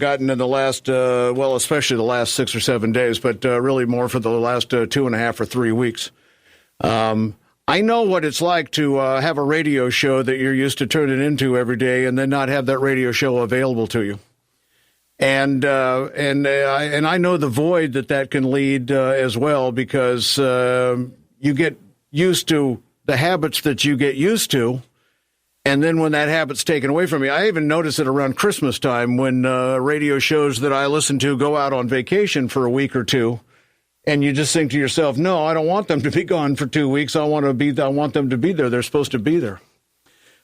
gotten in the last, well, especially the last 6 or 7 days, but really more for the last 2.5 or 3 weeks. I know what it's like to have a radio show that you're used to turning into every day and then not have that radio show available to you. And I know the void that can lead as well, because you get used to the habits that you get used to. And then when that habit's taken away from me, I even notice it around Christmas time when radio shows that I listen to go out on vacation for a week or two. And you just think to yourself, no, I don't want them to be gone for 2 weeks. I want them to be there. They're supposed to be there.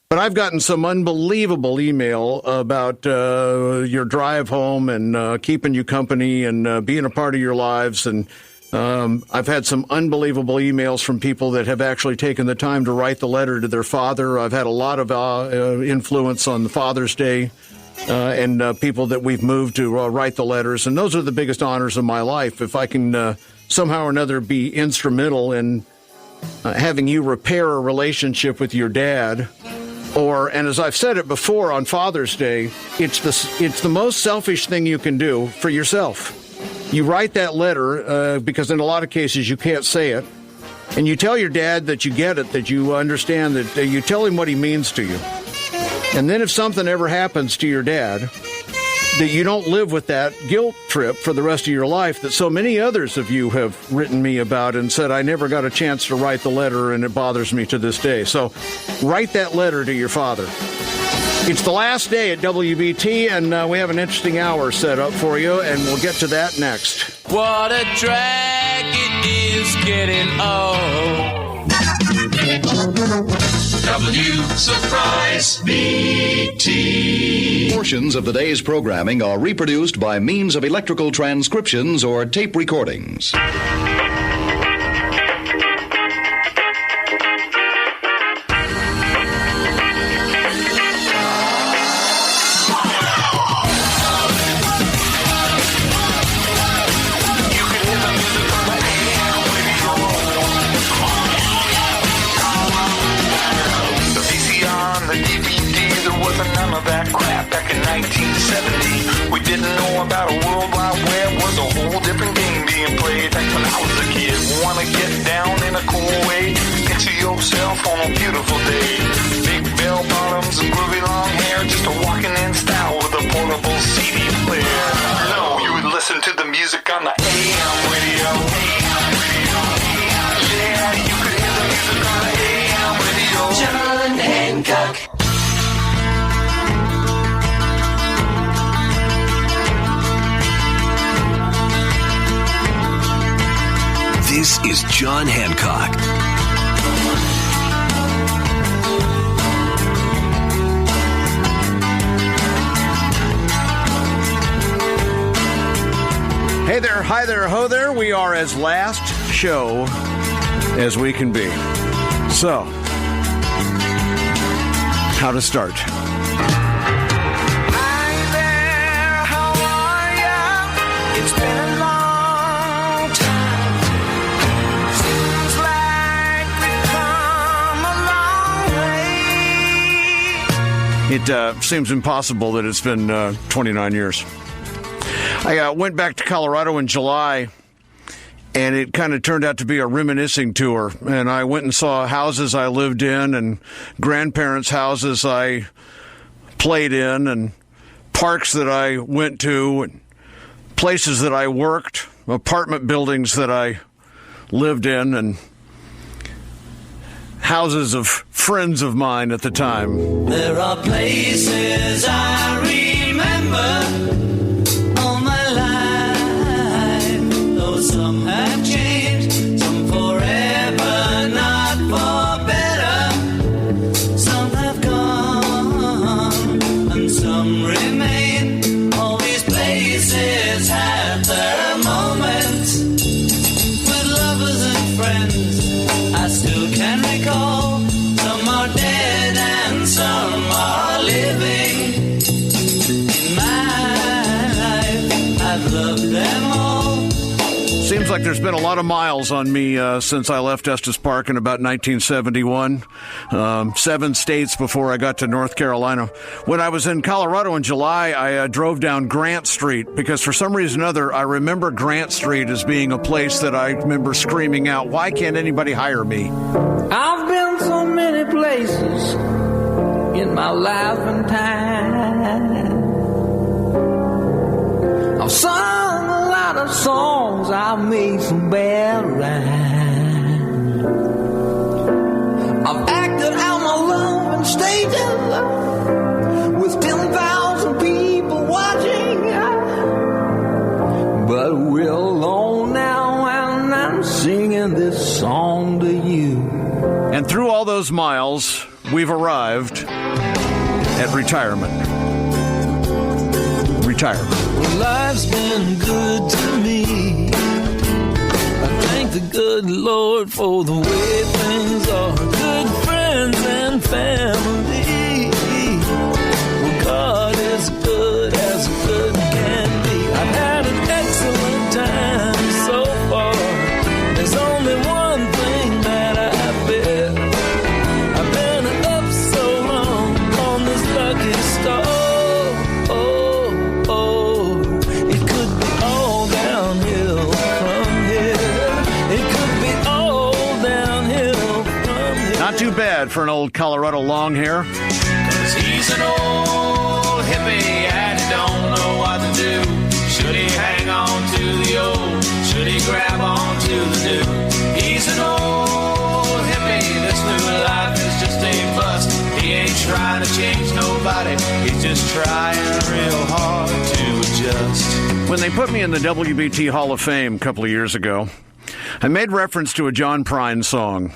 But I've gotten some unbelievable email about your drive home and keeping you company and being a part of your lives. And I've had some unbelievable emails from people that have actually taken the time to write the letter to their father. I've had a lot of influence on the Father's Day and people that we've moved to write the letters. And those are the biggest honors of my life. If I can somehow or another be instrumental in having you repair a relationship with your dad, and as I've said it before on Father's Day, it's the most selfish thing you can do for yourself. You write that letter because in a lot of cases you can't say it, and you tell your dad that you get it, that you understand, that you tell him what he means to you. And then if something ever happens to your dad, that you don't live with that guilt trip for the rest of your life that so many others of you have written me about and said, I never got a chance to write the letter and it bothers me to this day. So write that letter to your father. It's the last day at WBT, and we have an interesting hour set up for you, and we'll get to that next. What a drag it is getting old. Surprise BT. Portions of the day's programming are reproduced by means of electrical transcriptions or tape recordings. We didn't know about a World Wide Web, was a whole different game being played. Back when I was a kid, wanna get down in a cool way, picture yourself on a beautiful day. Big bell bottoms and groovy long hair, just a walking in style with a portable CD player. No, you would listen to the music on the AM radio. Yeah, you could hear the music on the AM radio. John Hancock. This is John Hancock. Hey there, hi there, ho there. We are as last show as we can be. So, how to start? Hi there, how are ya? It's been a long time. Seems like we've come a long way. It seems impossible that it's been 29 years. I went back to Colorado in July, and it kind of turned out to be a reminiscing tour. And I went and saw houses I lived in and grandparents' houses I played in and parks that I went to and places that I worked, apartment buildings that I lived in, and houses of friends of mine at the time. There are places I remember all my life, though some have changed, some forever, not for better. Some have gone, and some remain. All these places have their moments with lovers and friends. I still can recall. Some are dead and some are living in my Seems like there's been a lot of miles on me since I left Estes Park in about 1971. 7 states before I got to North Carolina. When I was in Colorado in July, I drove down Grant Street because for some reason or other, I remember Grant Street as being a place that I remember screaming out, why can't anybody hire me? I've been so many places in my life and time. I've sung a lot of songs, I've made some bad rhymes. I've acted out my love on stages with 10,000 people watching. But we're alone now and I'm singing this song to you. And through all those miles, we've arrived at retirement. Retirement. Well, life's been good to me. I thank the good Lord for the way things are. Good friends and family. Well, God is good as good can be. I've had an excellent time so far. There's only one thing that I fear. I've been up so long on this lucky star. Too bad for an old Colorado long hair. 'Cause he's an old hippie and he don't know what to do. Should he hang on to the old? Should he grab on to the new? He's an old hippie. This new life is just a bust. He ain't trying to change nobody. He's just trying real hard to adjust. When they put me in the WBT Hall of Fame a couple of years ago, I made reference to a John Prine song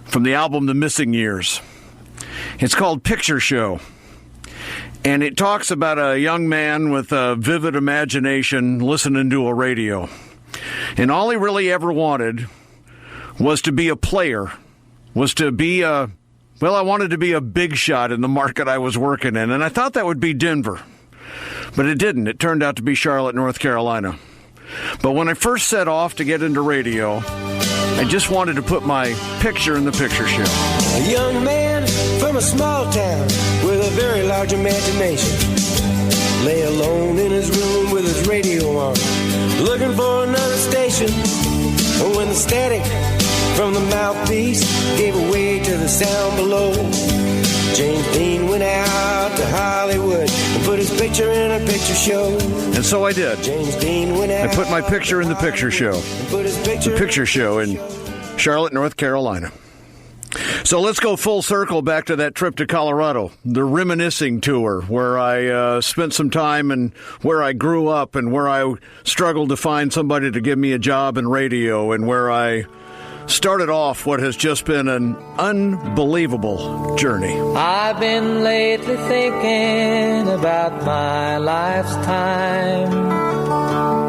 from the album The Missing Years. It's called Picture Show. And it talks about a young man with a vivid imagination listening to a radio. And all he really ever wanted was to be a player, was to be I wanted to be a big shot in the market I was working in. And I thought that would be Denver. But it didn't. It turned out to be Charlotte, North Carolina. But when I first set off to get into radio, I just wanted to put my picture in the picture show. A young man from a small town with a very large imagination lay alone in his room with his radio on, looking for another station. And when the static from the mouthpiece gave way to the sound below, James Dean went out to Hollywood and put his picture in a picture show. And so I did. James Dean went out. I put my picture in the picture show. The picture show in Charlotte, North Carolina. So let's go full circle back to that trip to Colorado, the reminiscing tour, where I spent some time and where I grew up and where I struggled to find somebody to give me a job in radio and where I started off what has just been an unbelievable journey. I've been lately thinking about my life's time,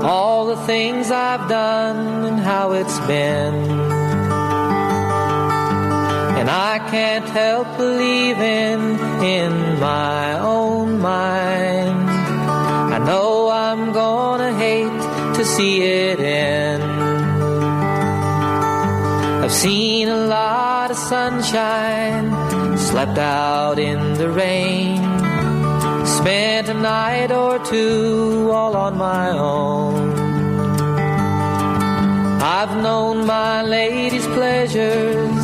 all the things I've done and how it's been. And I can't help believing in my own mind. I know I'm gonna hate to see it end. I've seen a lot of sunshine, slept out in the rain, spent a night or two all on my own. I've known my lady's pleasures,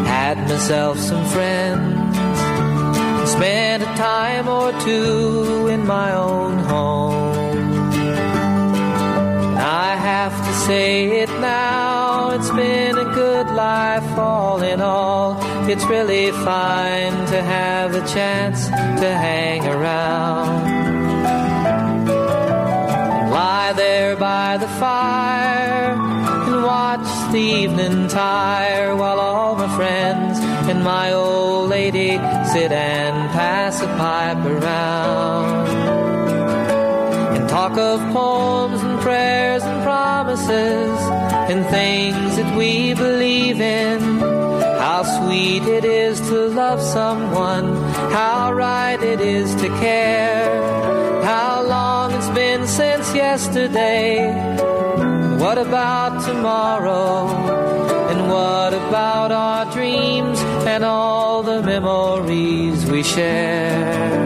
had myself some friends, spent a time or two in my own home. I have to say it now, it's been a good life all in all. It's really fine to have the chance to hang around and lie there by the fire and watch the evening tire while all my friends and my old lady sit and pass a pipe around and talk of poems and prayers and promises and things that we believe in. How sweet it is to love someone, how right it is to care, how long it's been since yesterday. What What about tomorrow? And what about our dreams and all the memories we share?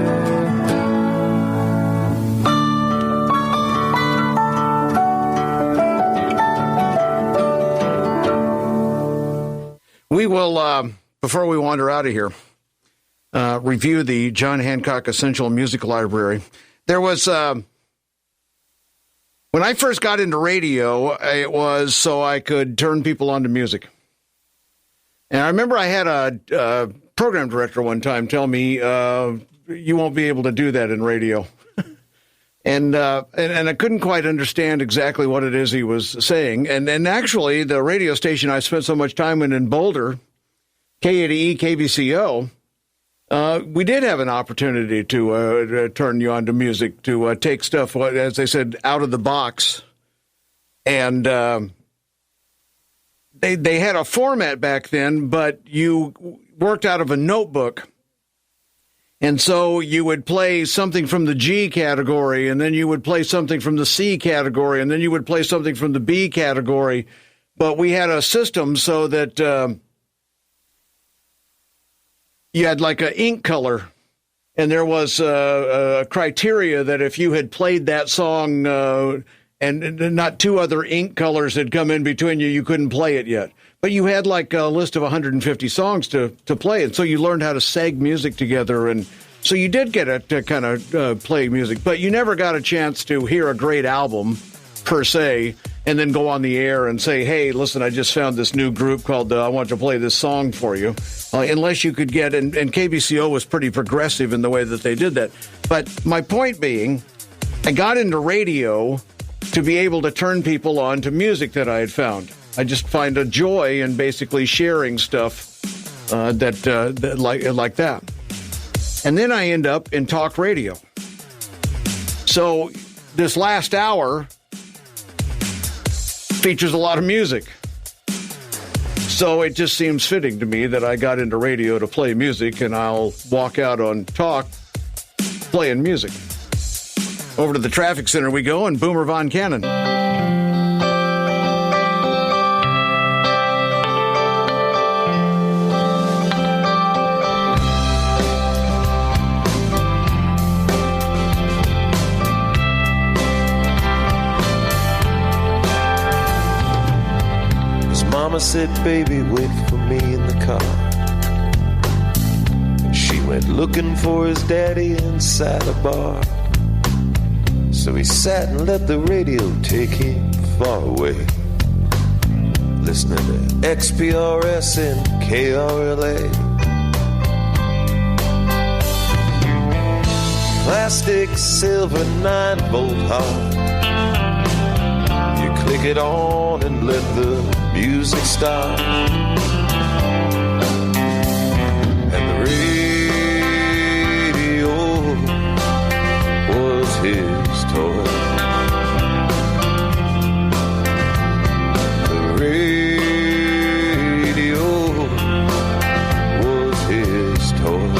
We will, before we wander out of here, review the John Hancock Essential Music Library. There was, when I first got into radio, it was so I could turn people on to music. And I remember I had a program director one time tell me, you won't be able to do that in radio. And I couldn't quite understand exactly what it is he was saying. And actually, the radio station I spent so much time in Boulder, K80E, KBCO, we did have an opportunity to turn you on to music, to take stuff, as they said, out of the box. And they had a format back then, but you worked out of a notebook. And so you would play something from the G category, and then you would play something from the C category, and then you would play something from the B category. But we had a system so that you had like an ink color, and there was a criteria that if you had played that song and not two other ink colors had come in between you, you couldn't play it yet. But you had like a list of 150 songs to play, and so you learned how to seg music together, and so you did get to kind of play music, but you never got a chance to hear a great album, per se, and then go on the air and say, hey, listen, I just found this new group called I Want to Play This Song for You, unless you could get, and KBCO was pretty progressive in the way that they did that. But my point being, I got into radio to be able to turn people on to music that I had found. I just find a joy in basically sharing stuff that like that. And then I end up in talk radio. So this last hour features a lot of music. So it just seems fitting to me that I got into radio to play music, and I'll walk out on talk playing music. Over to the traffic center we go, and Boomer Von Cannon. Mama said, baby, wait for me in the car. And she went looking for his daddy inside a bar. So he sat and let the radio take him far away, listening to XPRS and KRLA. Plastic silver 9-volt hot. You click it on and let the music start. And the radio was his toy. The radio was his toy.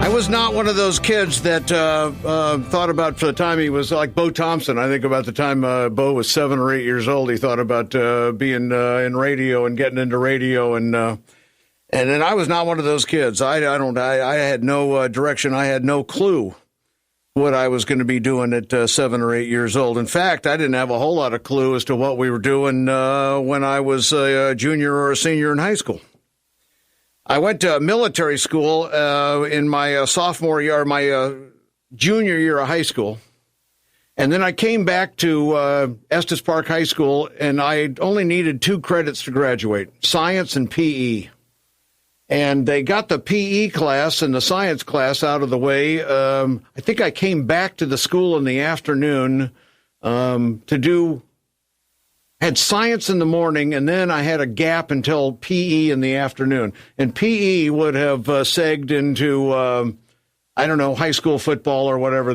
I was not one of those kids that thought about, for the time he was like Bo Thompson. I think about the time Bo was 7 or 8 years old, he thought about being in radio and getting into radio, and then I was not one of those kids. I had no direction. I had no clue what I was going to be doing at 7 or 8 years old. In fact, I didn't have a whole lot of clue as to what we were doing when I was a junior or a senior in high school. I went to military school in my sophomore year, my junior year of high school. And then I came back to Estes Park High School, and I only needed 2 credits to graduate, science and PE. And they got the PE class and the science class out of the way. I think I came back to the school in the afternoon had science in the morning, and then I had a gap until PE in the afternoon. And PE would have segged into, high school football or whatever